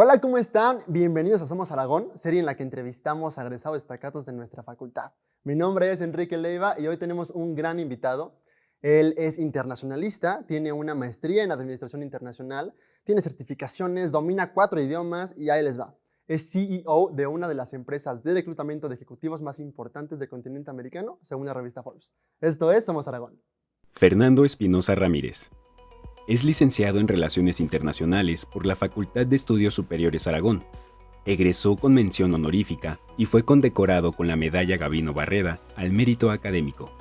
Hola, ¿cómo están? Bienvenidos a Somos Aragón, serie en la que entrevistamos a egresados destacados de nuestra facultad. Mi nombre es Enrique Leiva y hoy tenemos un gran invitado. Él es internacionalista, tiene una maestría en Administración Internacional, tiene certificaciones, domina 4 idiomas y ahí les va. Es CEO de una de las empresas de reclutamiento de ejecutivos más importantes del continente americano, según la revista Forbes. Esto es Somos Aragón. Fernando Espinosa Ramírez. Es licenciado en Relaciones Internacionales por la Facultad de Estudios Superiores Aragón. Egresó con mención honorífica y fue condecorado con la Medalla Gavino Barreda al Mérito Académico.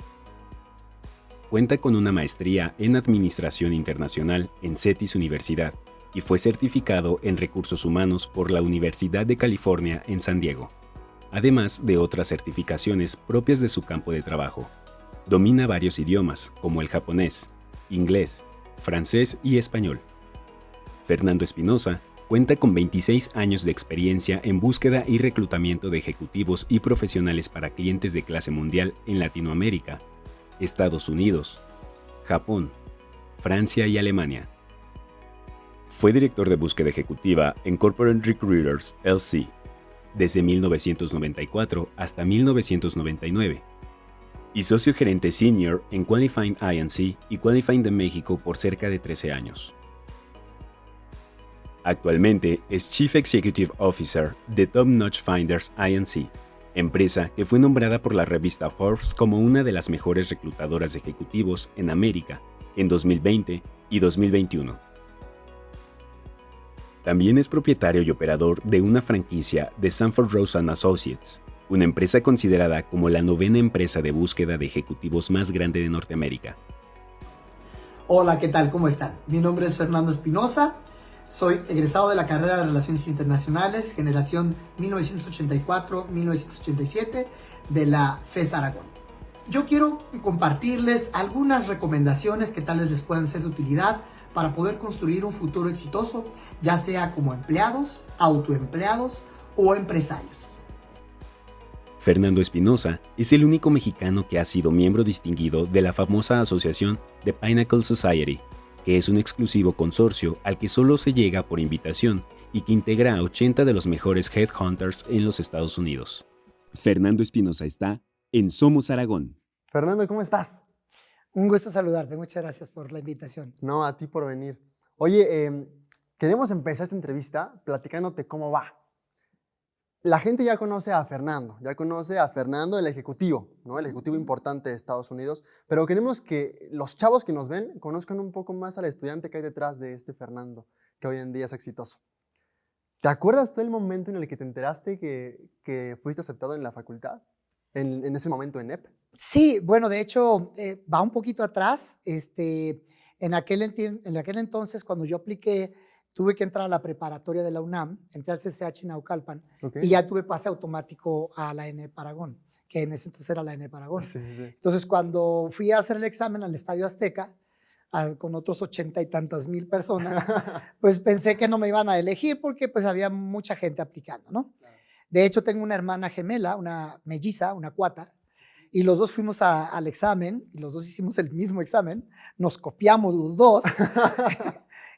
Cuenta con una maestría en Administración Internacional en CETIS Universidad y fue certificado en Recursos Humanos por la Universidad de California en San Diego, además de otras certificaciones propias de su campo de trabajo. Domina varios idiomas, como el japonés, inglés, francés y español. Fernando Espinosa cuenta con 26 años de experiencia en búsqueda y reclutamiento de ejecutivos y profesionales para clientes de clase mundial en Latinoamérica, Estados Unidos, Japón, Francia y Alemania. Fue director de búsqueda ejecutiva en Corporate Recruiters LC desde 1994 hasta 1999 y socio gerente senior en Qualifying INC y Qualifying de México por cerca de 13 años. Actualmente es Chief Executive Officer de Top Notch Finders INC, empresa que fue nombrada por la revista Forbes como una de las mejores reclutadoras de ejecutivos en América en 2020 y 2021. También es propietario y operador de una franquicia de Sanford Rose & Associates, una empresa considerada como la 9ª empresa de búsqueda de ejecutivos más grande de Norteamérica. Hola, ¿qué tal? ¿Cómo están? Mi nombre es Fernando Espinosa, soy egresado de la carrera de Relaciones Internacionales, generación 1984-1987 de la FES Aragón. Yo quiero compartirles algunas recomendaciones que tal vez les puedan ser de utilidad para poder construir un futuro exitoso, ya sea como empleados, autoempleados o empresarios. Fernando Espinosa es el único mexicano que ha sido miembro distinguido de la famosa asociación The Pinnacle Society, que es un exclusivo consorcio al que solo se llega por invitación y que integra a 80 de los mejores headhunters en los Estados Unidos. Fernando Espinosa está en Somos Aragón. Fernando, ¿cómo estás? Un gusto saludarte, muchas gracias por la invitación. No, a ti por venir. Oye, queremos empezar esta entrevista platicándote cómo va. La gente ya conoce a Fernando el ejecutivo, ¿no? El ejecutivo importante de Estados Unidos, pero queremos que los chavos que nos ven conozcan un poco más al estudiante que hay detrás de este Fernando, que hoy en día es exitoso. ¿Te acuerdas tú el momento en el que te enteraste que fuiste aceptado en la facultad? En ese momento en EP. Sí, bueno, de hecho, va un poquito atrás. En aquel entonces, cuando yo apliqué, tuve que entrar a la preparatoria de la UNAM, entré al CCH Naucalpan, Okay. y ya tuve pase automático a la ENEP Aragón, que en ese entonces era la ENEP Aragón. Sí. Entonces, cuando fui a hacer el examen al Estadio Azteca, con otros 80 y tantas mil personas, pues pensé que no me iban a elegir porque pues había mucha gente aplicando, ¿no? Claro. De hecho, tengo una hermana gemela, una melliza, una cuata, y los dos fuimos al examen, y los dos hicimos el mismo examen, nos copiamos los dos,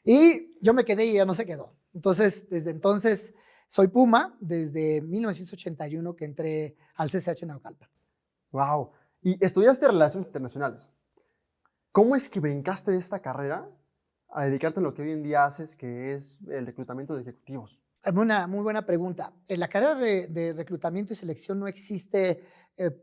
y yo me quedé y ella no se quedó. Entonces, desde entonces, soy Puma, desde 1981 que entré al CCH Naucalpan. Wow. Y estudiaste Relaciones Internacionales. ¿Cómo es que brincaste de esta carrera a dedicarte a lo que hoy en día haces, que es el reclutamiento de ejecutivos? Una muy buena pregunta. En la carrera de reclutamiento y selección no existe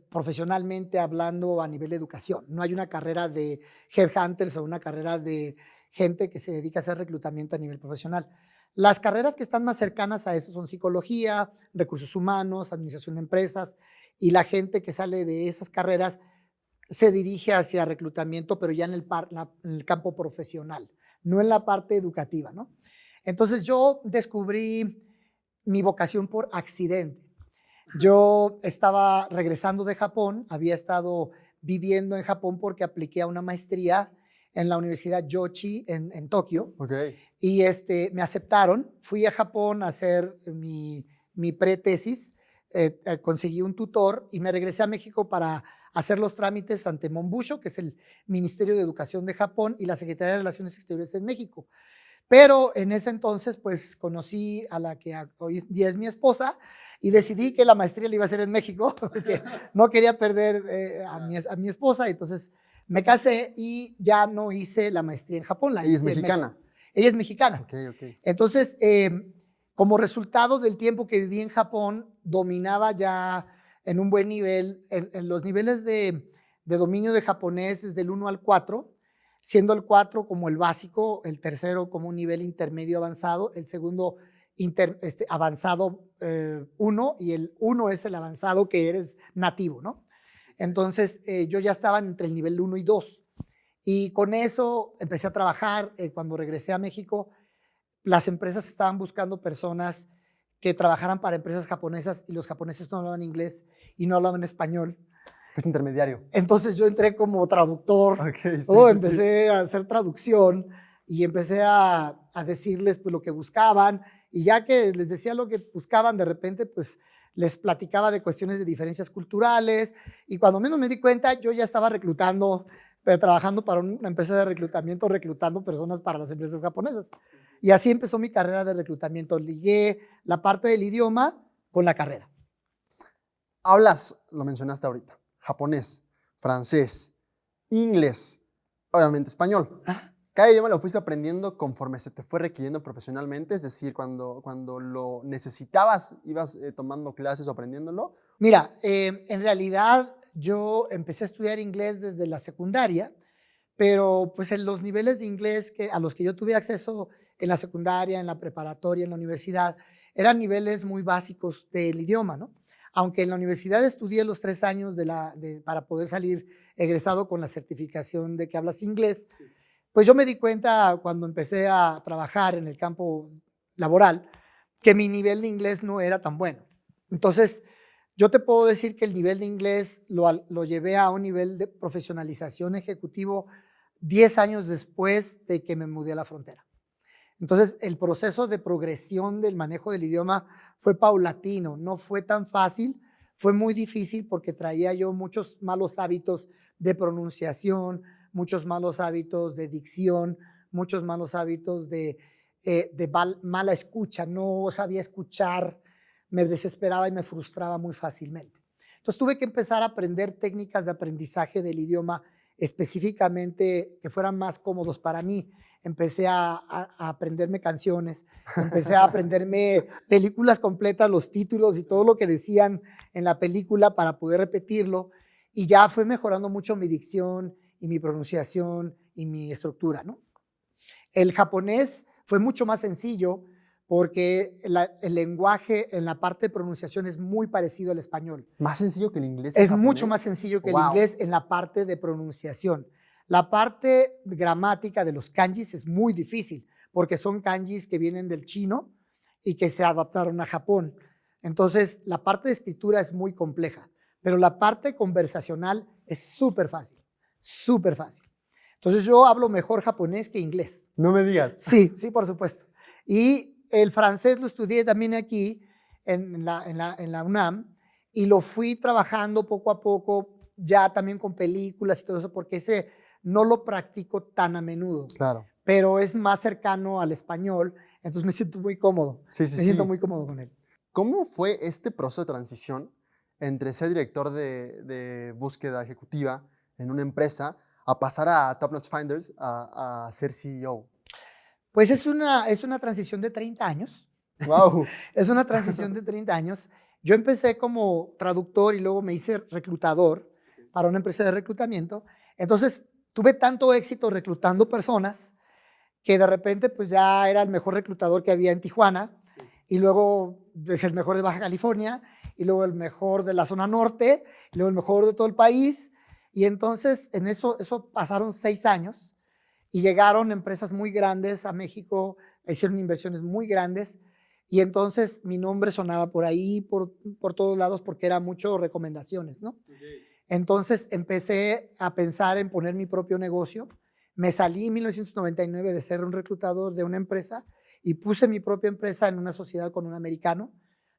profesionalmente hablando a nivel de educación. No hay una carrera de headhunters o una carrera de gente que se dedica a hacer reclutamiento a nivel profesional. Las carreras que están más cercanas a eso son psicología, recursos humanos, administración de empresas, y la gente que sale de esas carreras se dirige hacia reclutamiento, pero ya en el campo profesional, no en la parte educativa, ¿no? Entonces yo descubrí mi vocación por accidente. Yo estaba regresando de Japón, había estado viviendo en Japón porque apliqué a una maestría en la Universidad Yochi en Tokio. Okay. Y me aceptaron. Fui a Japón a hacer mi pretesis, conseguí un tutor y me regresé a México para hacer los trámites ante Monbusho, que es el Ministerio de Educación de Japón, y la Secretaría de Relaciones Exteriores en México. Pero en ese entonces, pues conocí a la que hoy día es mi esposa y decidí que la maestría la iba a hacer en México, porque no quería perder a mi esposa. Entonces me casé y ya no hice la maestría en Japón, la ¿Ella es hice en mexicana? México. Ella es mexicana. Ok, ok. Entonces, como resultado del tiempo que viví en Japón, dominaba ya en un buen nivel, en los niveles de dominio de japonés desde el 1 al 4, siendo el 4 como el básico, el tercero como un nivel intermedio avanzado, el segundo avanzado 1 y el 1 es el avanzado que eres nativo, ¿no? Entonces, yo ya estaba entre el nivel 1 y 2 y con eso empecé a trabajar. Cuando regresé a México, las empresas estaban buscando personas que trabajaran para empresas japonesas y los japoneses no hablaban inglés y no hablaban español. Fuiste intermediario. Entonces yo entré como traductor, Ok, sí, sí, empecé a hacer traducción y empecé a decirles pues, lo que buscaban, y ya que les decía lo que buscaban, de repente pues les platicaba de cuestiones de diferencias culturales, y cuando menos me di cuenta yo ya estaba reclutando, pero trabajando para una empresa de reclutamiento, reclutando personas para las empresas japonesas. Y así empezó mi carrera de reclutamiento. Ligué la parte del idioma con la carrera. Hablas, lo mencionaste ahorita, japonés, francés, inglés, obviamente español. Ah. Cada idioma lo fuiste aprendiendo conforme se te fue requiriendo profesionalmente, es decir, cuando lo necesitabas, ibas tomando clases o aprendiéndolo. Mira, en realidad yo empecé a estudiar inglés desde la secundaria, pero pues en los niveles de inglés a los que yo tuve acceso en la secundaria, en la preparatoria, en la universidad, eran niveles muy básicos del idioma, ¿no? Aunque en la universidad estudié los 3 años para poder salir egresado con la certificación de que hablas inglés, pues yo me di cuenta cuando empecé a trabajar en el campo laboral que mi nivel de inglés no era tan bueno. Entonces, yo te puedo decir que el nivel de inglés lo llevé a un nivel de profesionalización ejecutivo 10 años después de que me mudé a la frontera. Entonces, el proceso de progresión del manejo del idioma fue paulatino, no fue tan fácil, fue muy difícil porque traía yo muchos malos hábitos de pronunciación, muchos malos hábitos de dicción, muchos malos hábitos de mala escucha, no sabía escuchar, me desesperaba y me frustraba muy fácilmente. Entonces tuve que empezar a aprender técnicas de aprendizaje del idioma específicamente que fueran más cómodos para mí. Empecé a aprenderme canciones, empecé a aprenderme películas completas, los títulos y todo lo que decían en la película para poder repetirlo, y ya fue mejorando mucho mi dicción y mi pronunciación y mi estructura, ¿no? El japonés fue mucho más sencillo porque el lenguaje en la parte de pronunciación es muy parecido al español. ¿Más sencillo que el inglés? Es mucho más sencillo que el inglés en la parte de pronunciación. La parte gramática de los kanjis es muy difícil porque son kanjis que vienen del chino y que se adaptaron a Japón. Entonces, la parte de escritura es muy compleja, pero la parte conversacional es súper fácil, súper fácil. Entonces, yo hablo mejor japonés que inglés. No me digas. Sí, sí, por supuesto. Y el francés lo estudié también aquí en la UNAM y lo fui trabajando poco a poco, ya también con películas y todo eso, porque ese no lo practico tan a menudo. Claro. Pero es más cercano al español, entonces me siento muy cómodo. Sí, sí, me siento muy cómodo con él. ¿Cómo fue este proceso de transición entre ser director de búsqueda ejecutiva en una empresa a pasar a Top Notch Finders a ser CEO? Pues es una transición de 30 años. ¡Wow! Es una transición de 30 años. Yo empecé como traductor y luego me hice reclutador para una empresa de reclutamiento. Entonces, tuve tanto éxito reclutando personas que de repente pues ya era el mejor reclutador que había en Tijuana, sí. Y luego es el mejor de Baja California, y luego el mejor de la zona norte, y luego el mejor de todo el país. Y entonces en eso pasaron 6 años y llegaron empresas muy grandes a México, hicieron inversiones muy grandes, y entonces mi nombre sonaba por ahí, por todos lados, porque era mucho recomendaciones, ¿no? Okay. Entonces empecé a pensar en poner mi propio negocio. Me salí en 1999 de ser un reclutador de una empresa y puse mi propia empresa en una sociedad con un americano.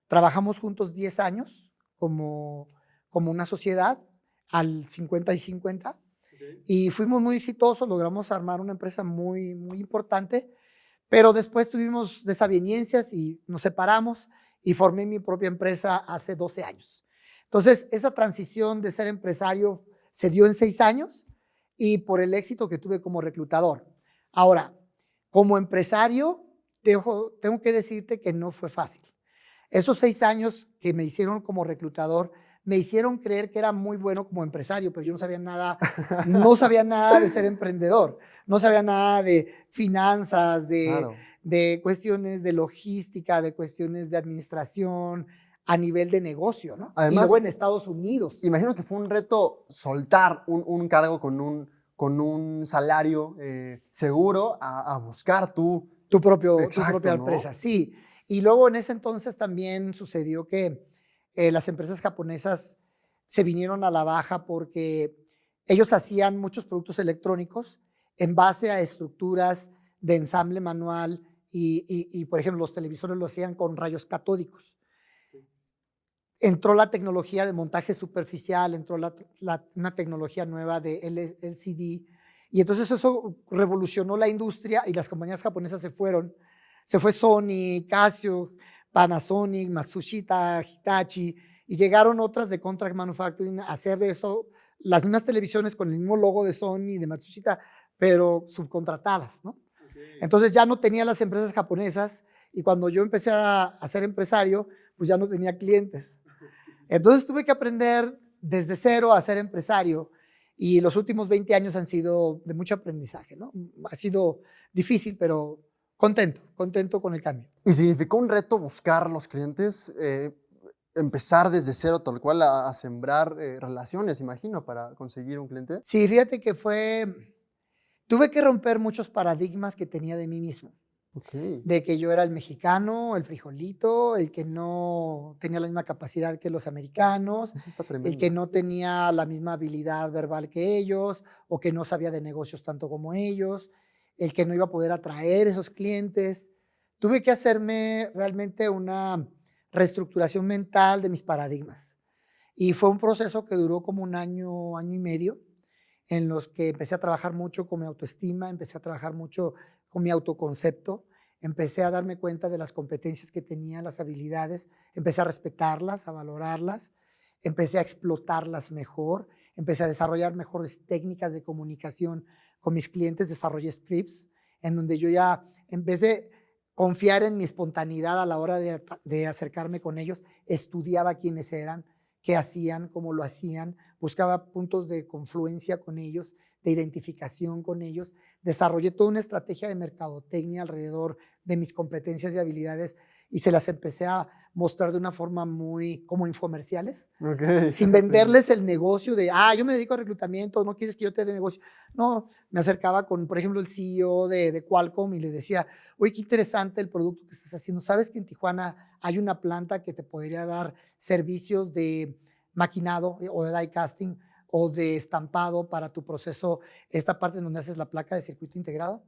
Trabajamos juntos 10 años como una sociedad al 50 y 50. Okay. Y fuimos muy exitosos, logramos armar una empresa muy, muy importante, Pero después tuvimos desavenencias y nos separamos y formé mi propia empresa hace 12 años. Entonces, esa transición de ser empresario se dio en 6 años y por el éxito que tuve como reclutador. Ahora, como empresario, tengo que decirte que no fue fácil. Esos 6 años que me hicieron como reclutador me hicieron creer que era muy bueno como empresario, pero yo no sabía nada de ser emprendedor, no sabía nada de finanzas, Claro. de cuestiones de logística, de cuestiones de administración a nivel de negocio, ¿no? Y Además, luego en Estados Unidos. imagino que fue un reto soltar un cargo con un salario seguro a buscar Tu propia exacto, empresa, ¿no? sí. Y luego en ese entonces también sucedió que las empresas japonesas se vinieron a la baja porque ellos hacían muchos productos electrónicos en base a estructuras de ensamble manual y, por ejemplo, los televisores lo hacían con rayos catódicos. Entró la tecnología de montaje superficial, entró una tecnología nueva de LCD, y entonces eso revolucionó la industria y las compañías japonesas se fueron. Se fue Sony, Casio, Panasonic, Matsushita, Hitachi, y llegaron otras de contract manufacturing a hacer de eso las mismas televisiones con el mismo logo de Sony y de Matsushita, pero subcontratadas, ¿no? Entonces ya no tenía las empresas japonesas y cuando yo empecé a ser empresario, pues ya no tenía clientes. Entonces tuve que aprender desde cero a ser empresario y los últimos 20 años han sido de mucho aprendizaje, ¿no? Ha sido difícil, pero contento con el cambio. ¿Y significó un reto buscar los clientes? Empezar desde cero, tal cual, a sembrar relaciones, imagino, para conseguir un cliente. Sí, fíjate que tuve que romper muchos paradigmas que tenía de mí mismo. Ok, De que yo era el mexicano, el frijolito, el que no tenía la misma capacidad que los americanos, eso está el que tremendo. no tenía la misma habilidad verbal que ellos, o que no sabía de negocios tanto como ellos, el que no iba a poder atraer esos clientes. Tuve que hacerme realmente una reestructuración mental de mis paradigmas. Y fue un proceso que duró como un año, año y medio, en los que empecé a trabajar mucho con mi autoestima, empecé a trabajar mucho con mi autoconcepto, empecé a darme cuenta de las competencias que tenía, las habilidades, empecé a respetarlas, a valorarlas, empecé a explotarlas mejor, empecé a desarrollar mejores técnicas de comunicación con mis clientes, desarrollé scripts en donde yo ya empecé a confiar en mi espontaneidad a la hora de acercarme con ellos, estudiaba quiénes eran, qué hacían, cómo lo hacían, buscaba puntos de confluencia con ellos, de identificación con ellos, desarrollé toda una estrategia de mercadotecnia alrededor de mis competencias y habilidades y se las empecé a mostrar de una forma muy como infomerciales, Ok, sin sí. venderles el negocio de, yo me dedico a reclutamiento, no quieres que yo te dé negocio. No, me acercaba con, por ejemplo, el CEO de Qualcomm y le decía, oye, qué interesante el producto que estás haciendo. ¿Sabes que en Tijuana hay una planta que te podría dar servicios de maquinado o de die casting o de estampado para tu proceso, esta parte en donde haces la placa de circuito integrado?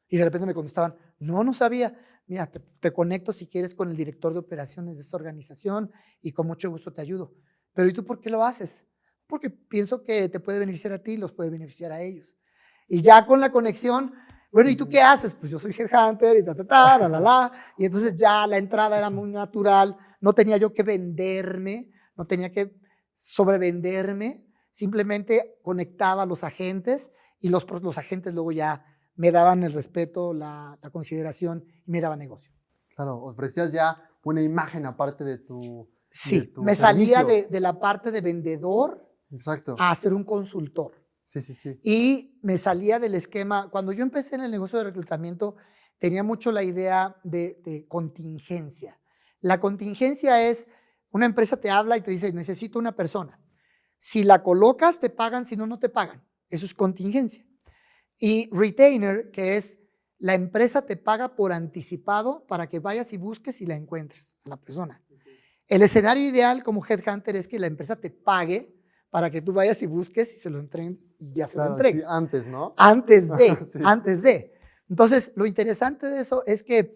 Y de repente me contestaban, no sabía. Mira, te conecto si quieres con el director de operaciones de esta organización y con mucho gusto te ayudo. Pero ¿y tú por qué lo haces? Porque pienso que te puede beneficiar a ti y los puede beneficiar a ellos. Y ya con la conexión, bueno, Sí, ¿y tú sí. qué haces? Pues yo soy headhunter y la. Y entonces ya la entrada era muy natural, no tenía yo que venderme, no tenía que sobrevenderme, simplemente conectaba a los agentes y los agentes luego ya me daban el respeto, la consideración y me daban negocio. Claro, ofrecías ya una imagen aparte de Sí, tu me salía servicio. de la parte de vendedor Exacto. a ser un consultor. Sí, sí, sí. Y me salía del esquema. Cuando yo empecé en el negocio de reclutamiento, tenía mucho la idea de contingencia. La contingencia es, una empresa te habla y te dice, necesito una persona. Si la colocas, te pagan, si no, no te pagan. Eso es contingencia. Y retainer, que es la empresa te paga por anticipado para que vayas y busques y la encuentres a la persona. El escenario ideal como headhunter es que la empresa te pague para que tú vayas y busques y se lo entregues y ya se lo Claro, sí, entregues. antes, ¿no? Sí. Antes de. Entonces, lo interesante de eso es que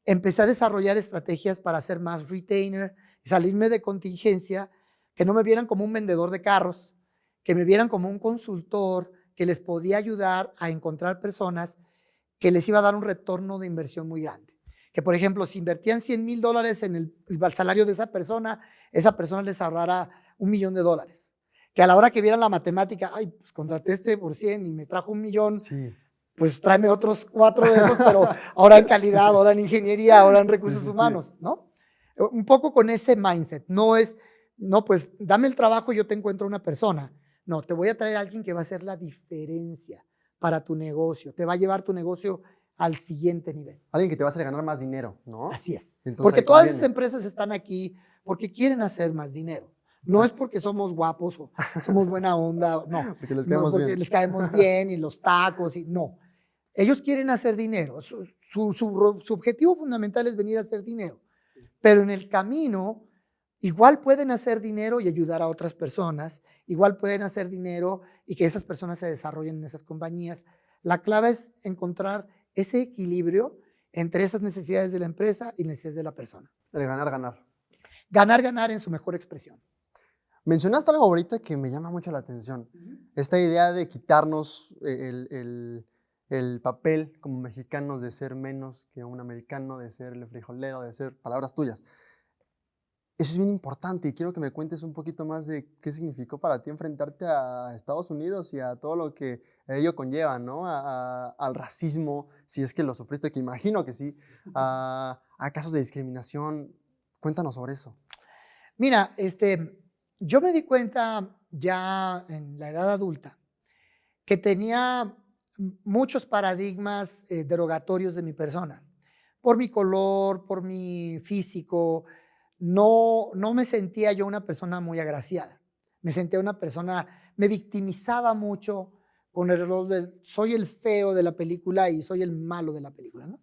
empecé a desarrollar estrategias para hacer más retainer, salirme de contingencia, que no me vieran como un vendedor de carros, que me vieran como un consultor que les podía ayudar a encontrar personas que les iba a dar un retorno de inversión muy grande. Que, por ejemplo, si invertían $100,000 en el salario de esa persona les ahorrara $1,000,000. Que a la hora que vieran la matemática, ay, pues contraté por 100 y me trajo 1,000,000, Sí, pues tráeme otros 4 de esos, pero ahora en calidad, ahora en ingeniería, ahora en recursos sí. humanos, ¿no? Un poco con ese mindset. No, pues dame el trabajo y yo te encuentro una persona. No, te voy a traer a alguien que va a hacer la diferencia para tu negocio. Te va a llevar tu negocio al siguiente nivel. Alguien que te va a hacer ganar más dinero, ¿no? Así es. Entonces, Porque ahí todas conviene. esas empresas están aquí porque quieren hacer más dinero. No es Exacto. porque somos guapos o somos buena onda, no. Porque les No, caemos porque bien. les caemos bien y los tacos, y no. Ellos quieren hacer dinero. Su objetivo fundamental es venir a hacer dinero. Pero en el camino, igual pueden hacer dinero y ayudar a otras personas. Igual pueden hacer dinero y que esas personas se desarrollen en esas compañías. La clave es encontrar ese equilibrio entre esas necesidades de la empresa y necesidades de la persona. El ganar, ganar. Ganar, ganar en su mejor expresión. Mencionaste algo ahorita que me llama mucho la atención. Esta idea de quitarnos el papel como mexicanos de ser menos que un americano, de ser el frijolero, de ser palabras tuyas. Eso es bien importante y quiero que me cuentes un poquito más de qué significó para ti enfrentarte a Estados Unidos y a todo lo que ello conlleva, ¿no? Al racismo, si es que lo sufriste, que imagino que sí, a casos de discriminación. Cuéntanos sobre eso. Mira, yo me di cuenta ya en la edad adulta que tenía muchos paradigmas derogatorios de mi persona. Por mi color, por mi físico, no me sentía yo una persona muy agraciada. Me sentía una persona, me victimizaba mucho con el rol de soy el feo de la película y soy el malo de la película, ¿no?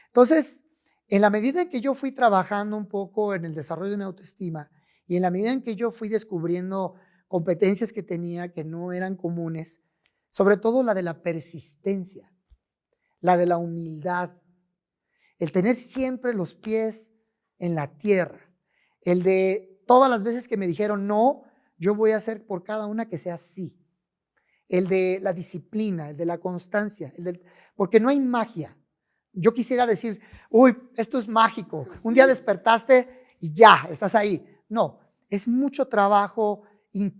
Entonces, en la medida en que yo fui trabajando un poco en el desarrollo de mi autoestima y en la medida en que yo fui descubriendo competencias que tenía que no eran comunes, sobre todo la de la persistencia, la de la humildad, el tener siempre los pies en la tierra, el de todas las veces que me dijeron no, yo voy a hacer por cada una que sea sí, el de la disciplina, el de la constancia, porque no hay magia. Yo quisiera decir, uy, esto es mágico, un día despertaste y ya, estás ahí. No, es mucho trabajo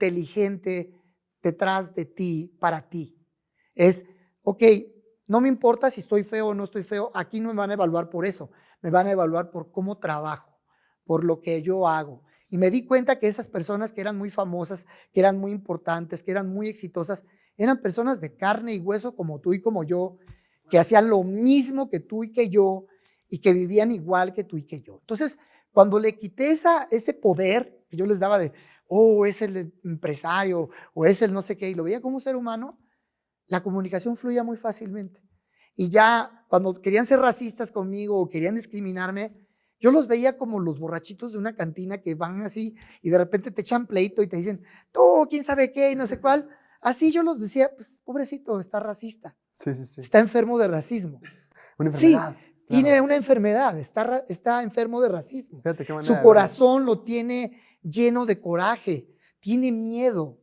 inteligente detrás de ti, para ti. Es, ok, no me importa si estoy feo o no estoy feo, aquí no me van a evaluar por eso, me van a evaluar por cómo trabajo, por lo que yo hago. Y me di cuenta que esas personas que eran muy famosas, que eran muy importantes, que eran muy exitosas, eran personas de carne y hueso como tú y como yo, que hacían lo mismo que tú y que yo, y que vivían igual que tú y que yo. Entonces, cuando le quité ese poder que yo les daba de, oh, es el empresario, o es el no sé qué, y lo veía como un ser humano, la comunicación fluía muy fácilmente. Y ya cuando querían ser racistas conmigo o querían discriminarme, yo los veía como los borrachitos de una cantina que van así y de repente te echan pleito y te dicen, tú, quién sabe qué y no sé cuál. Así yo los decía, pues pobrecito, está racista, Sí. está enfermo de racismo. Una Sí, enfermedad. tiene Claro. una enfermedad, está enfermo de racismo. Fíjate qué manera Su de verlo. corazón lo tiene lleno de coraje, tiene miedo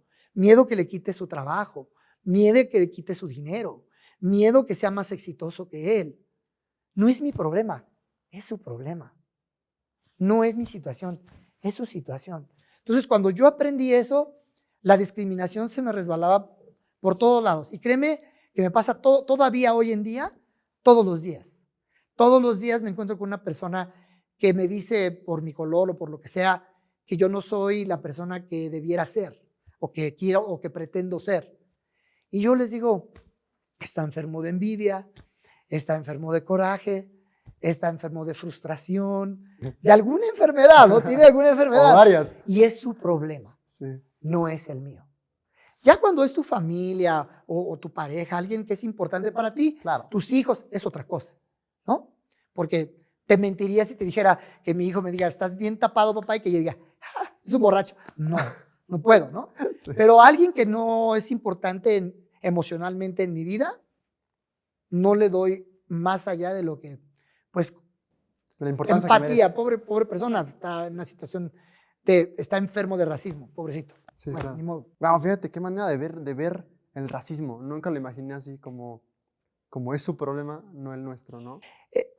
que le quite su trabajo, miedo que le quite su dinero, miedo que sea más exitoso que él. No es mi problema, es su problema. No es mi situación, es su situación. Entonces, cuando yo aprendí eso, la discriminación se me resbalaba por todos lados. Y créeme que me pasa todavía hoy en día, todos los días. Todos los días me encuentro con una persona que me dice por mi color o por lo que sea, que yo no soy la persona que debiera ser, o que quiero o que pretendo ser. Y yo les digo, está enfermo de envidia, está enfermo de coraje, está enfermo de frustración, de alguna enfermedad, ¿no? Tiene alguna O enfermedad. varias. Y es su problema, Sí. no es el mío. Ya cuando es tu familia o tu pareja, alguien que es importante para ti, Claro. tus hijos, es otra cosa, ¿no? Porque te mentiría si te dijera que mi hijo me diga, estás bien tapado, papá, y que yo diga, "Ja, es un borracho". No, no puedo, ¿no? Sí. Pero alguien que no es importante emocionalmente en mi vida, no le doy más allá de lo que, pues, La importancia que empatía. merece. Pobre persona, está en una situación, está enfermo de racismo, pobrecito. Sí, Bueno, claro. ni modo. Wow, fíjate qué manera de ver el racismo. Nunca lo imaginé así como como es su problema, no el nuestro, ¿no?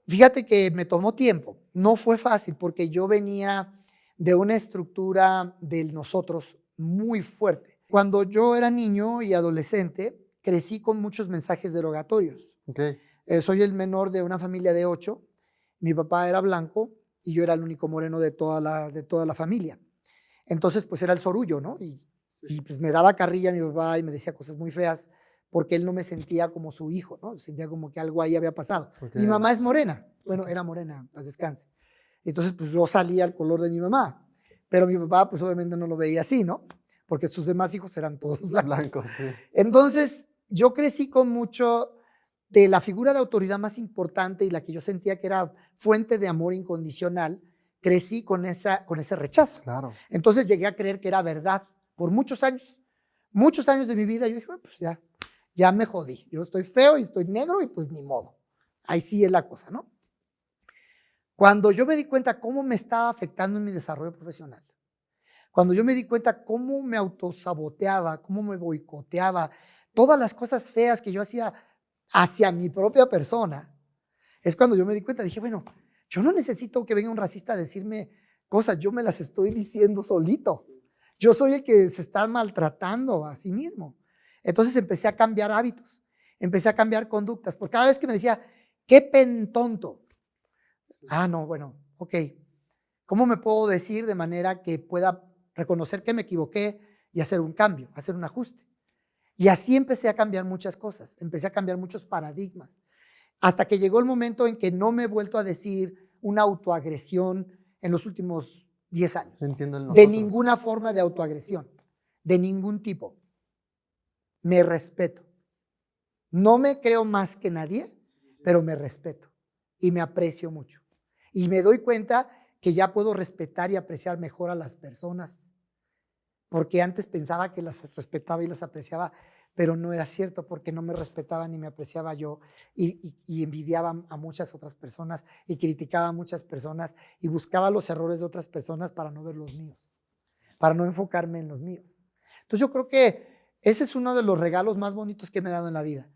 Fíjate que me tomó tiempo, no fue fácil porque yo venía de una estructura del nosotros muy fuerte. Cuando yo era niño y adolescente, crecí con muchos mensajes derogatorios. Ok, Soy el menor de una familia de 8, mi papá era blanco y yo era el único moreno de toda la familia. Entonces, pues era el sorullo, ¿no? Y pues me daba carrilla mi papá y me decía cosas muy feas porque él no me sentía como su hijo, ¿no? Sentía como que algo ahí había pasado. ok. Mi mamá es morena, bueno, era morena, paz descanse. Entonces, pues yo salía al color de mi mamá, pero mi papá, pues obviamente no lo veía así, ¿no? Porque sus demás hijos eran todos blancos. Blanco, sí. Entonces, yo crecí con mucho de la figura de autoridad más importante y la que yo sentía que era fuente de amor incondicional, crecí con ese rechazo. Claro. Entonces llegué a creer que era verdad por muchos años de mi vida. Yo dije, bueno, pues ya me jodí. Yo estoy feo y estoy negro y pues ni modo. Ahí sí es la cosa, ¿no? Cuando yo me di cuenta cómo me estaba afectando en mi desarrollo profesional, cuando yo me di cuenta cómo me autosaboteaba, cómo me boicoteaba, todas las cosas feas que yo hacía hacia mi propia persona, es cuando yo me di cuenta, dije, bueno, yo no necesito que venga un racista a decirme cosas, yo me las estoy diciendo solito. Yo soy el que se está maltratando a sí mismo. Entonces empecé a cambiar hábitos, empecé a cambiar conductas, porque cada vez que me decía, qué pentonto. Ah, no, bueno, ok. ¿Cómo me puedo decir de manera que pueda reconocer que me equivoqué y hacer un cambio, hacer un ajuste? Y así empecé a cambiar muchas cosas, empecé a cambiar muchos paradigmas, hasta que llegó el momento en que no me he vuelto a decir una autoagresión en los últimos 10 años. Entiendo el De nosotros. ninguna forma de autoagresión, de ningún tipo. Me respeto. No me creo más que nadie, pero me respeto y me aprecio mucho. Y me doy cuenta que ya puedo respetar y apreciar mejor a las personas, porque antes pensaba que las respetaba y las apreciaba, pero no era cierto, porque no me respetaba ni me apreciaba yo y envidiaba a muchas otras personas y criticaba a muchas personas y buscaba los errores de otras personas para no ver los míos, para no enfocarme en los míos. Entonces yo creo que ese es uno de los regalos más bonitos que me he dado en la vida.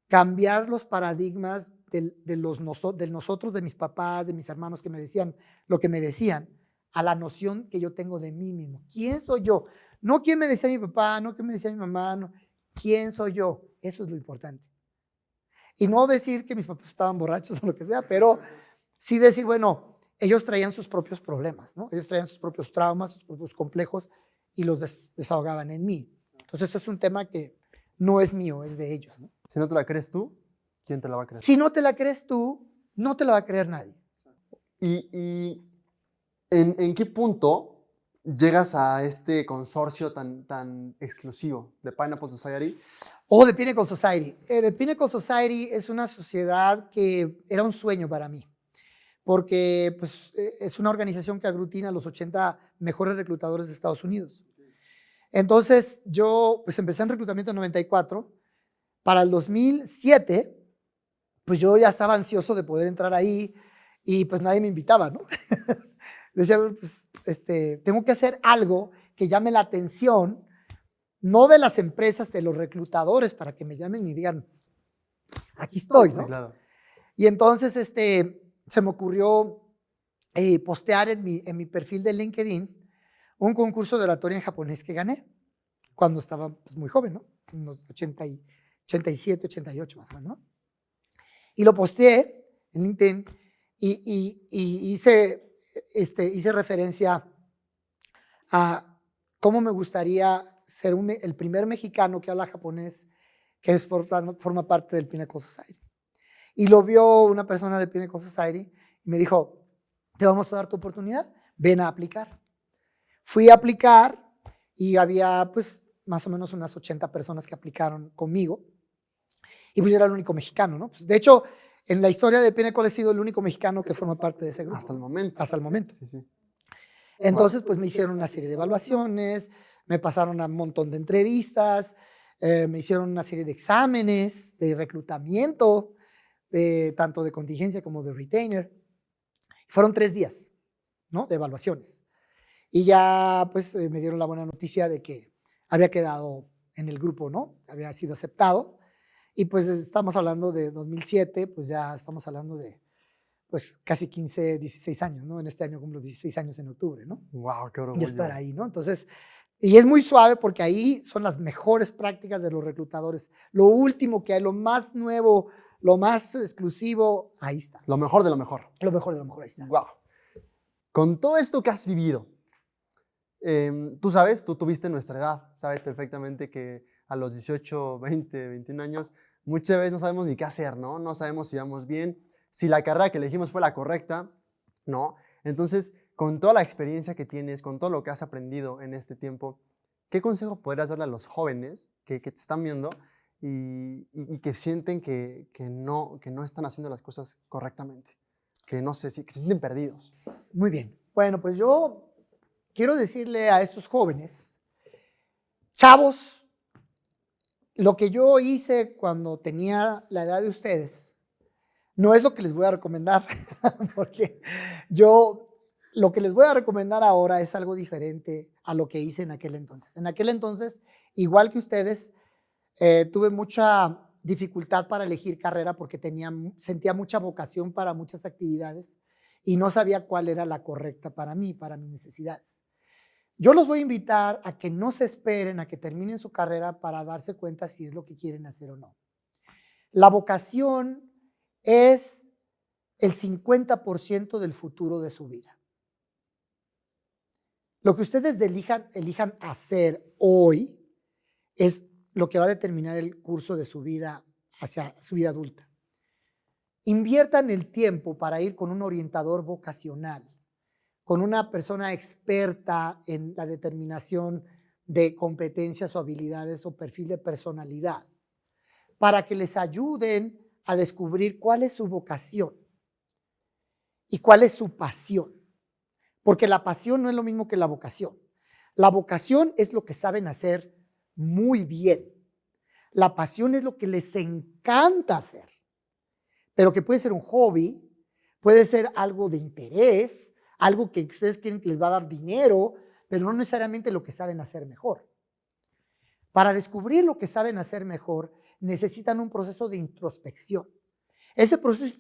Cambiar los paradigmas del nosotros, de mis papás, de mis hermanos que me decían lo que me decían, a la noción que yo tengo de mí mismo. ¿Quién soy yo? No quién me decía mi papá, no quién me decía mi mamá, no. ¿Quién soy yo? Eso es lo importante. Y no decir que mis papás estaban borrachos o lo que sea, pero sí decir, bueno, ellos traían sus propios problemas, ¿no? Ellos traían sus propios traumas, sus propios complejos y los desahogaban en mí. Entonces, eso es un tema que no es mío, es de ellos, ¿no? Si no te la crees tú, ¿quién te la va a creer? Si no te la crees tú, no te la va a creer nadie. ¿Y en qué punto llegas a este consorcio tan exclusivo de Pineapple Society? O The Pinnacle Society. The Pinnacle Society es una sociedad que era un sueño para mí, porque pues, es una organización que aglutina a los 80 mejores reclutadores de Estados Unidos. Entonces, yo pues, empecé en reclutamiento en 94. Para el 2007, pues yo ya estaba ansioso de poder entrar ahí y pues nadie me invitaba, ¿no? Decía, pues, tengo que hacer algo que llame la atención, no de las empresas, de los reclutadores, para que me llamen y digan, aquí estoy, ¿no? Sí, claro. Y entonces se me ocurrió postear en mi perfil de LinkedIn un concurso de oratoria en japonés que gané cuando estaba pues, muy joven, ¿no? Unos 87, 88 más o menos, ¿no? Y lo posteé en LinkedIn y hice referencia a cómo me gustaría ser el primer mexicano que habla japonés que forma parte del Pinnacle Society. Y lo vio una persona del Pinnacle Society y me dijo, te vamos a dar tu oportunidad, ven a aplicar. Fui a aplicar y había pues más o menos unas 80 personas que aplicaron conmigo y pues yo era el único mexicano, ¿no? Pues, de hecho, en la historia de Pinnacle he sido el único mexicano que forma parte de ese grupo. Hasta el momento. Hasta el momento. Sí, sí. Entonces, pues me hicieron una serie de evaluaciones, me pasaron a un montón de entrevistas, me hicieron una serie de exámenes de reclutamiento, tanto de contingencia como de retainer. Fueron 3 días, ¿no? De evaluaciones. Y ya, pues, me dieron la buena noticia de que había quedado en el grupo, ¿no? Había sido aceptado. Y pues estamos hablando de 2007, pues ya estamos hablando de pues casi 15, 16 años, ¿no? En este año cumplo 16 años en octubre, ¿no? Wow, qué De estar orgullo. ahí, ¿no? Entonces, y es muy suave porque ahí son las mejores prácticas de los reclutadores. Lo último que hay, lo más nuevo, lo más exclusivo, ahí está. Lo mejor de lo mejor. Lo mejor de lo mejor, ahí está. Wow. Con todo esto que has vivido, tú sabes, tú tuviste nuestra edad, sabes perfectamente que a los 18, 20, 21 años, muchas veces no sabemos ni qué hacer, ¿no? No sabemos si vamos bien, si la carrera que elegimos fue la correcta, ¿no? Entonces, con toda la experiencia que tienes, con todo lo que has aprendido en este tiempo, ¿qué consejo podrías darle a los jóvenes que te están viendo y que sienten que no están haciendo las cosas correctamente? Que no sé, que se sienten perdidos. Muy bien. Bueno, pues yo quiero decirle a estos jóvenes, chavos, lo que yo hice cuando tenía la edad de ustedes, no es lo que les voy a recomendar, porque lo que les voy a recomendar ahora es algo diferente a lo que hice en aquel entonces. En aquel entonces, igual que ustedes, tuve mucha dificultad para elegir carrera porque sentía mucha vocación para muchas actividades y no sabía cuál era la correcta para mí, para mis necesidades. Yo los voy a invitar a que no se esperen a que terminen su carrera para darse cuenta si es lo que quieren hacer o no. La vocación es el 50% del futuro de su vida. Lo que ustedes elijan hacer hoy es lo que va a determinar el curso de su vida hacia su vida adulta. Inviertan el tiempo para ir con un orientador vocacional, con una persona experta en la determinación de competencias o habilidades o perfil de personalidad, para que les ayuden a descubrir cuál es su vocación y cuál es su pasión. Porque la pasión no es lo mismo que la vocación. La vocación es lo que saben hacer muy bien. La pasión es lo que les encanta hacer, pero que puede ser un hobby, puede ser algo de interés, algo que ustedes quieren que les va a dar dinero, pero no necesariamente lo que saben hacer mejor. Para descubrir lo que saben hacer mejor, necesitan un proceso de introspección. Ese proceso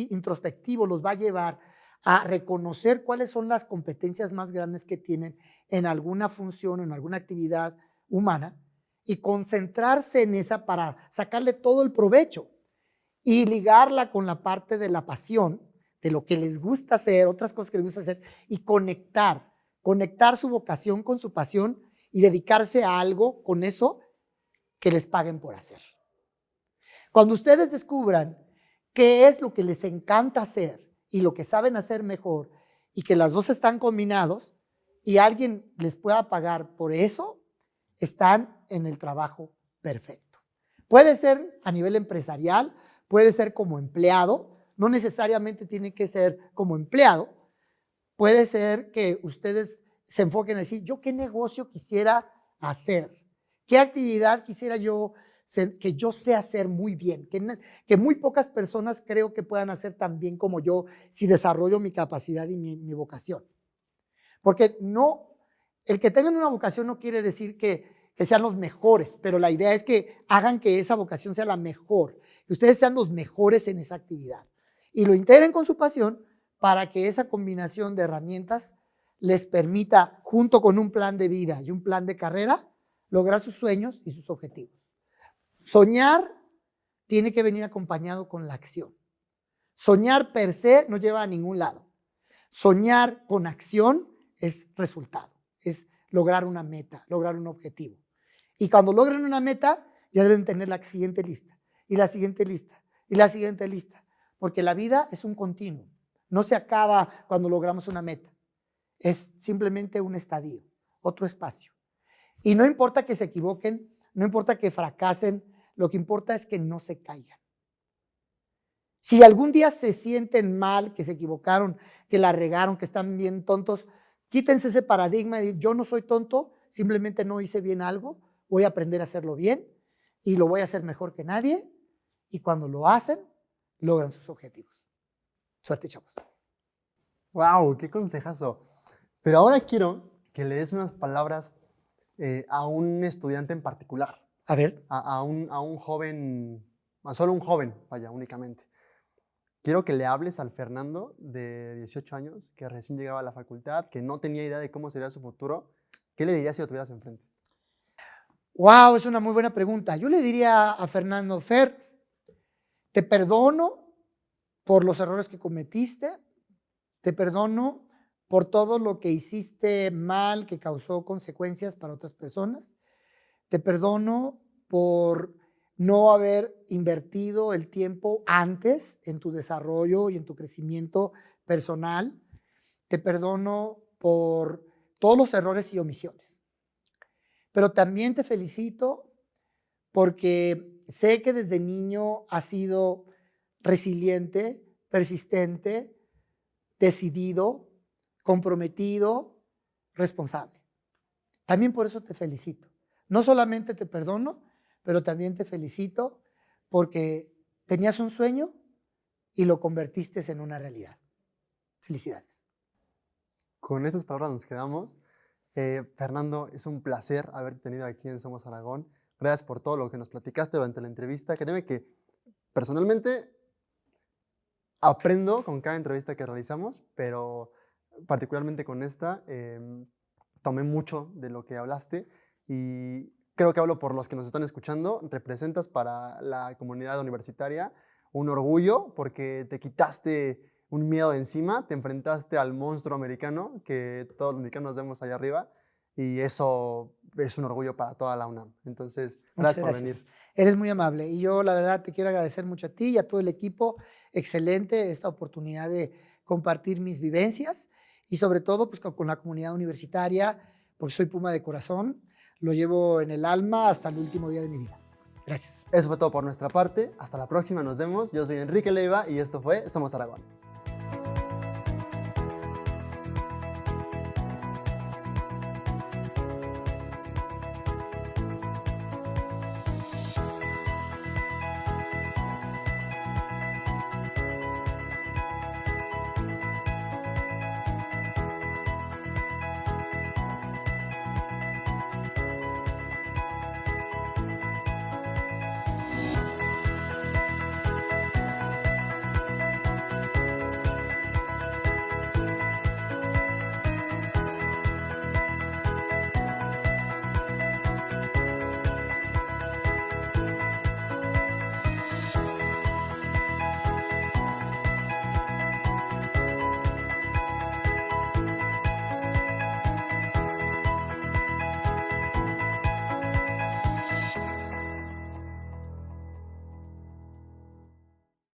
introspectivo los va a llevar a reconocer cuáles son las competencias más grandes que tienen en alguna función o en alguna actividad humana y concentrarse en esa para sacarle todo el provecho y ligarla con la parte de la pasión, de lo que les gusta hacer, otras cosas que les gusta hacer y conectar su vocación con su pasión y dedicarse a algo con eso que les paguen por hacer. Cuando ustedes descubran qué es lo que les encanta hacer y lo que saben hacer mejor y que las dos están combinados y alguien les pueda pagar por eso, están en el trabajo perfecto. Puede ser a nivel empresarial, puede ser como empleado, no necesariamente tiene que ser como empleado, puede ser que ustedes se enfoquen en decir, ¿yo qué negocio quisiera hacer? ¿Qué actividad quisiera yo que yo sé hacer muy bien? Que muy pocas personas creo que puedan hacer tan bien como yo si desarrollo mi capacidad y mi vocación. Porque no, el que tengan una vocación no quiere decir que sean los mejores, pero la idea es que hagan que esa vocación sea la mejor, que ustedes sean los mejores en esa actividad y lo integren con su pasión para que esa combinación de herramientas les permita, junto con un plan de vida y un plan de carrera, lograr sus sueños y sus objetivos. Soñar tiene que venir acompañado con la acción. Soñar per se no lleva a ningún lado. Soñar con acción es resultado, es lograr una meta, lograr un objetivo. Y cuando logren una meta, ya deben tener la siguiente lista, y la siguiente lista, y la siguiente lista, porque la vida es un continuo. No se acaba cuando logramos una meta. Es simplemente un estadio, otro espacio. Y no importa que se equivoquen, no importa que fracasen, lo que importa es que no se caigan. Si algún día se sienten mal, que se equivocaron, que la regaron, que están bien tontos, quítense ese paradigma de yo no soy tonto, simplemente no hice bien algo, voy a aprender a hacerlo bien y lo voy a hacer mejor que nadie. Y cuando lo hacen, logran sus objetivos. Suerte, chavos. ¡Wow! ¡Qué consejazo! Pero ahora quiero que le des unas palabras a un estudiante en particular. A ver, a un joven, a solo un joven, vaya, únicamente. Quiero que le hables al Fernando de 18 años, que recién llegaba a la facultad, que no tenía idea de cómo sería su futuro. ¿Qué le dirías si lo tuvieras enfrente? wow, es una muy buena pregunta. Yo le diría a Fernando, Fer, te perdono por los errores que cometiste, te perdono por todo lo que hiciste mal que causó consecuencias para otras personas. Te perdono por no haber invertido el tiempo antes en tu desarrollo y en tu crecimiento personal. Te perdono por todos los errores y omisiones. Pero también te felicito porque sé que desde niño has sido resiliente, persistente, decidido, comprometido, responsable. También por eso te felicito. No solamente te perdono, pero también te felicito porque tenías un sueño y lo convertiste en una realidad. Felicidades. Con estas palabras nos quedamos. Fernando, es un placer haberte tenido aquí en Somos Aragón. Gracias por todo lo que nos platicaste durante la entrevista. Créeme que personalmente aprendo con cada entrevista que realizamos, pero particularmente con esta, tomé mucho de lo que hablaste y creo que hablo por los que nos están escuchando. Representas para la comunidad universitaria un orgullo porque te quitaste un miedo de encima, te enfrentaste al monstruo americano que todos los mexicanos vemos allá arriba y eso es un orgullo para toda la UNAM. Entonces, gracias por venir. Eres muy amable y yo la verdad te quiero agradecer mucho a ti y a todo el equipo. Excelente esta oportunidad de compartir mis vivencias y sobre todo pues, con la comunidad universitaria, porque soy Puma de corazón, lo llevo en el alma hasta el último día de mi vida. Gracias. Eso fue todo por nuestra parte. Hasta la próxima, nos vemos. Yo soy Enrique Leiva y esto fue Somos Aragón.